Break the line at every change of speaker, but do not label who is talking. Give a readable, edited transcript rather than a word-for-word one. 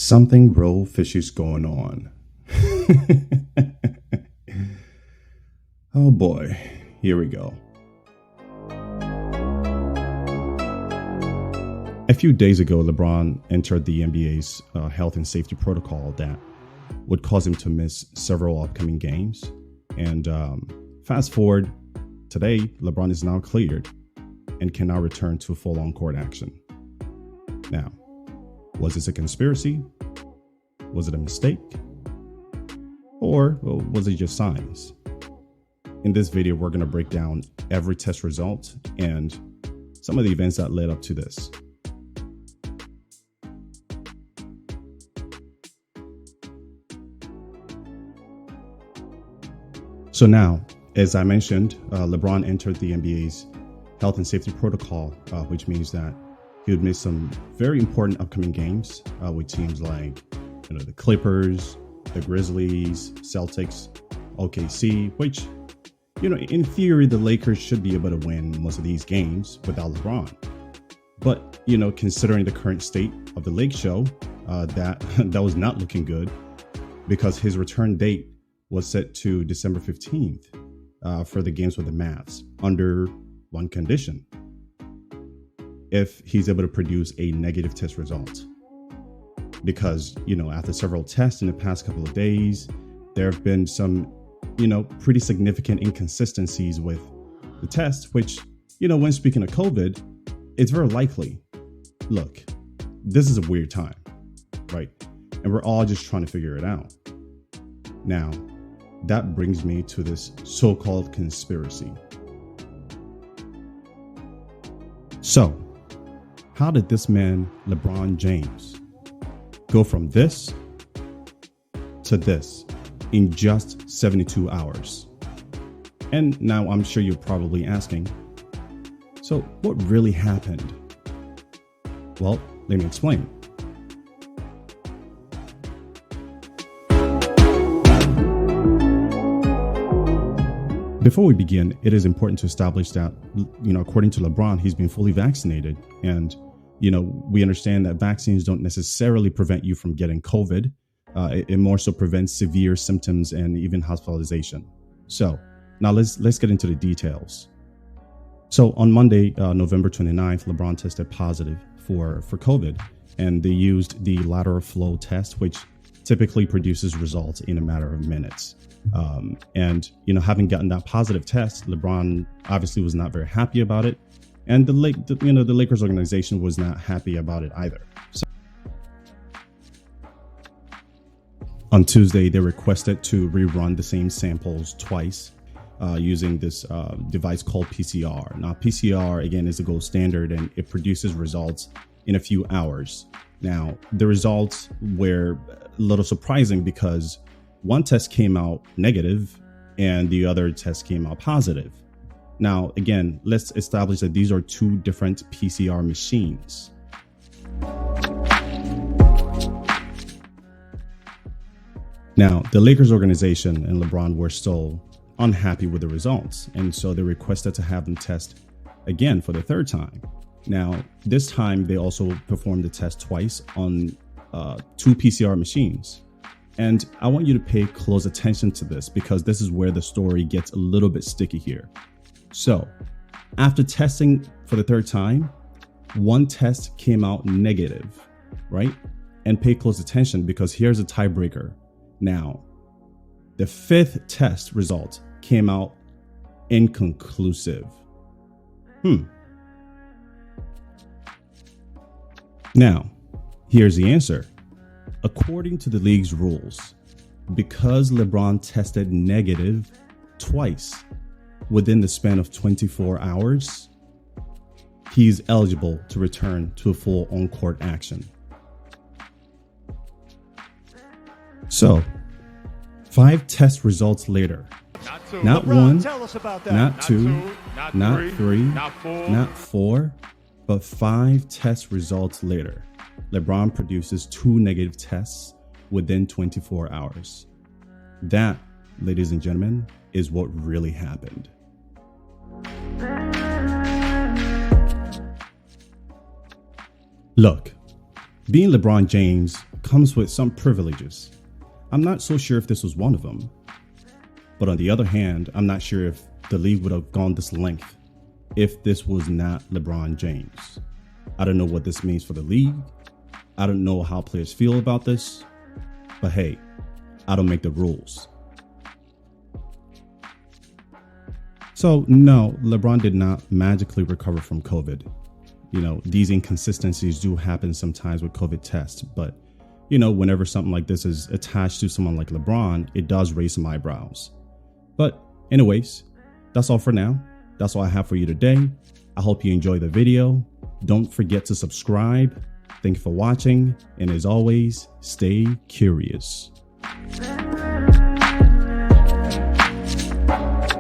Something real fishy's going on. Oh boy, here we go. A few days ago, LeBron entered the NBA's health and safety protocol that would cause him to miss several upcoming games. And fast forward, today, LeBron is now cleared and can now return to full on-court action. Now, was this a conspiracy? Was it a mistake? Or was it just science? In this video, we're going to break down every test result and some of the events that led up to this. So now, as I mentioned, LeBron entered the NBA's health and safety protocol, which means that he would miss some very important upcoming games with teams like the Clippers, the Grizzlies, Celtics, OKC, which, in theory, the Lakers should be able to win most of these games without LeBron. But, considering the current state of the Lake Show, that was not looking good because his return date was set to December 15th for the games with the Mavs under one condition: if he's able to produce a negative test result. Because, after several tests in the past couple of days, there have been some, pretty significant inconsistencies with the test, which, when speaking of COVID, it's very likely. Look, this is a weird time, right? And we're all just trying to figure it out. Now, that brings me to this so-called conspiracy. So, how did this man, LeBron James, go from this to this in just 72 hours? And now I'm sure you're probably asking, so what really happened? Well, let me explain. Before we begin, it is important to establish that, according to LeBron, he's been fully vaccinated. And, we understand that vaccines don't necessarily prevent you from getting COVID. It more so prevents severe symptoms and even hospitalization. So now let's get into the details. So on Monday, November 29th, LeBron tested positive for COVID, and they used the lateral flow test, which typically produces results in a matter of minutes. And having gotten that positive test, LeBron obviously was not very happy about it, and the Lakers organization was not happy about it either. So on Tuesday, they requested to rerun the same samples twice using this device called PCR. Now, PCR again is the gold standard, and it produces results in a few hours. Now, the results were a little surprising because one test came out negative and the other test came out positive. Now, again, let's establish that these are two different PCR machines. Now, the Lakers organization and LeBron were still unhappy with the results, and so they requested to have them test again for the third time. Now, this time they also performed the test twice on two PCR machines. And I want you to pay close attention to this because this is where the story gets a little bit sticky here. So, after testing for the third time, one test came out negative, right? And pay close attention because here's a tiebreaker. Now, the fifth test result came out inconclusive. Now, here's the answer. According to the league's rules, because LeBron tested negative twice within the span of 24 hours, he's eligible to return to a full on-court action. So, 5 test results later, not one, not two, not three, not four, but 5 test results later, LeBron produces 2 negative tests within 24 hours. That, ladies and gentlemen, is what really happened. Look, being LeBron James comes with some privileges. I'm not so sure if this was one of them. But on the other hand, I'm not sure if the league would have gone this length if this was not LeBron James. I don't know what this means for the league. I don't know how players feel about this. But hey, I don't make the rules. So no, LeBron did not magically recover from COVID. These inconsistencies do happen sometimes with COVID tests, but whenever something like this is attached to someone like LeBron, it does raise some eyebrows. But anyways, that's all for now. That's all I have for you today. I hope you enjoy the video. Don't forget to subscribe. Thank you for watching. And as always, stay curious.